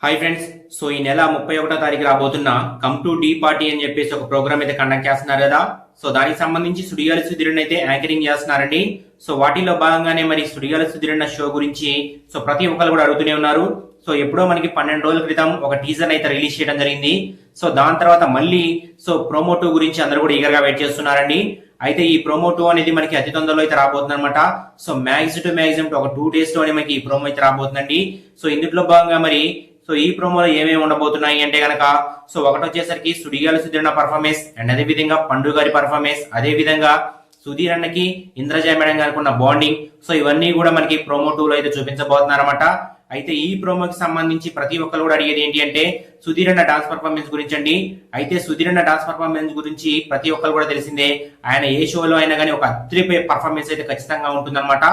Hi friends. So ఈ నెల 31వ తారీఖు రాబోతున్న కమ్ టు డి పార్టీ అని చెప్పేసి ఒక ప్రోగ్రామ్ అయితే కండక్ట్ చేస్తున్నారు కదా. సో దానికి సంబంధించి సుడిగాలి సుధీరన్ అయితే యాంకరింగ్ చేస్తున్నారండి. సో వాటిలో భాగంగానే మరి సుడిగాలి సుధీరన్ షో గురించి సో ప్రతి ఒక్కరు కూడా అడుగుతూనే ఉన్నారు. సో ఎప్పుడో మనకి 12 రోజుల క్రితం ఒక టీజర్ అయితే రిలీజ్ చేయడం జరిగింది. సో దాని తర్వాత మళ్ళీ సో ప్రోమో 2 గురించి అందరూ కూడా ఈగర్ గా వెయిట్ చేస్తున్నారండి. అయితే ఈ ప్రోమో 2 అనేది మనకి అతి తొందరలో అయితే రాబోతుంది అనమాట. సో మ్యాక్సిమం ఒక 2 days లోనే మనకి ఈ ప్రోమో అయితే రాబోతుందండి. సో ఇందులో భాగంగా మరి సో ఈ ప్రోమోలో ఏమేమి ఉండబోతున్నాయి అంటే గనక సో ఒకటి వచ్చేసరికి సుడిగాలి సుధీరన్న పర్ఫార్మెన్స్ అండ్ అదే విధంగా పండు గారి పర్ఫార్మెన్స్, అదే విధంగా సుధీర్ అన్నకి ఇంద్రజయ మేడం గారికి ఉన్న బాండింగ్, సో ఇవన్నీ కూడా మనకి ప్రోమో 2 లో అయితే చూపించబోతున్నారు అనమాట. అయితే ఈ ప్రోమోకి సంబంధించి ప్రతి ఒక్కరు కూడా అడిగేది ఏంటి అంటే సుధీర్ అన్న డాన్స్ పర్ఫార్మెన్స్ గురించి అండి. అయితే సుధీర్ అన్న డాన్స్ పర్ఫార్మెన్స్ గురించి ప్రతి ఒక్కరు కూడా తెలిసిందే. ఆయన ఏ షోలో అయినా కానీ ఒక అద్భుతమైన పర్ఫార్మెన్స్ అయితే ఖచ్చితంగా ఉంటుందన్నమాట.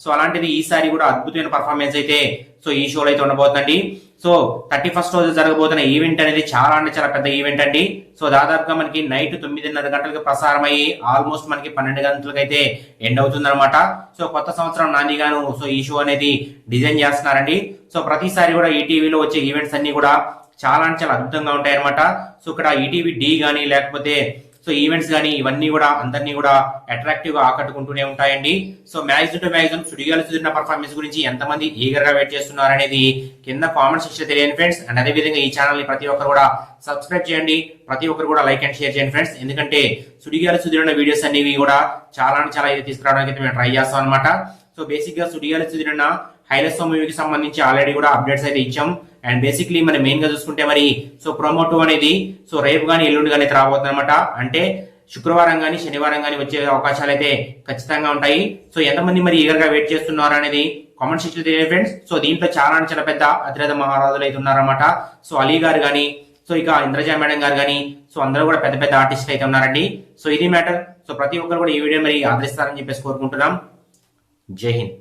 సో అలాంటిది ఈసారి కూడా అద్భుతమైన పర్ఫార్మెన్స్ అయితే సో ఈ షోలో అయితే ఉండబోతుందండి. సో 31st రోజు జరగబోతున్న ఈవెంట్ అనేది చాలా అంటే చాలా పెద్ద ఈవెంట్ అండి. సో దాదాపుగా మనకి నైట్ 9:30 గంటలకు ప్రసారం అయ్యి ఆల్మోస్ట్ మనకి 12 గంటలకు అయితే ఎండ్ అవుతుంది అనమాట. సో కొత్త సంవత్సరం నాందిగాను సో ఈ షో అనేది డిజైన్ చేస్తున్నారండి. సో ప్రతిసారి కూడా ఈటీవీలో వచ్చే ఈవెంట్స్ అన్ని కూడా చాలా అంటే చాలా అద్భుతంగా ఉంటాయి అనమాట. సో ఇక్కడ ఈటీవీ డి కానీ లేకపోతే సో ఈవెంట్స్ కానీ ఇవన్నీ కూడా అందరినీ కూడా అట్రాక్టివ్ గా ఆకట్టుకుంటూనే ఉంటాయండి. సో మ్యాక్సిమం సుడిగాలి సుధీరన్న పర్ఫార్మెన్స్ గురించి ఎంతమంది ఈగర్ గా వెయిట్ చేస్తున్నారు అనేది కింద కామెంట్ సెక్షన్ తెలియండి ఫ్రెండ్స్. అండ్ అదే విధంగా ఈ ఛానల్ ని ప్రతి ఒక్కరు కూడా సబ్స్క్రైబ్ చేయండి, ప్రతి ఒక్కరు కూడా లైక్ అండ్ షేర్ చేయండి ఫ్రెండ్స్. ఎందుకంటే సుడిగాలి సుధీరన్న వీడియోస్ అనేవి కూడా చాలా అంటే చాలా అయితే తీసుకురావడానికి అయితే మేము ట్రై చేస్తాం అనమాట. సో బేసిక్ గా సుడిగాలి సుధీరన్న హైలెట్స్ మూవీకి సంబంధించి ఆల్రెడీ కూడా అప్డేట్స్ అయితే ఇచ్చాం. అండ్ బేసిక్లీ మనం మెయిన్ గా చూసుకుంటే మరి సో ప్రోమో 2 అనేది సో రేపు కానీ ఎల్లుండి కానీ అయితే రాబోతుంది అనమాట. అంటే శుక్రవారం కానీ శనివారం కానీ వచ్చే అవకాశాలు అయితే ఖచ్చితంగా ఉంటాయి. సో ఎంతమంది మరి ఈగర్ గా వెయిట్ చేస్తున్నారు అనేది కామెంట్ సెక్షన్ తెలియదు ఫ్రెండ్స్. సో దీంట్లో చాలా అంటే చాలా పెద్ద అతిరథ మహారాజులు అయితే ఉన్నారన్నమాట. సో అలీ గారు కానీ సో ఇక ఇంద్రజా మేడం గారు కానీ సో అందరూ కూడా పెద్ద పెద్ద ఆర్టిస్టులు అయితే ఉన్నారండి. సో ఇది మ్యాటర్. సో ప్రతి ఒక్కరు కూడా ఈ వీడియో మరి ఆదరిస్తారని చెప్పేసి కోరుకుంటున్నాం. జై హింద్.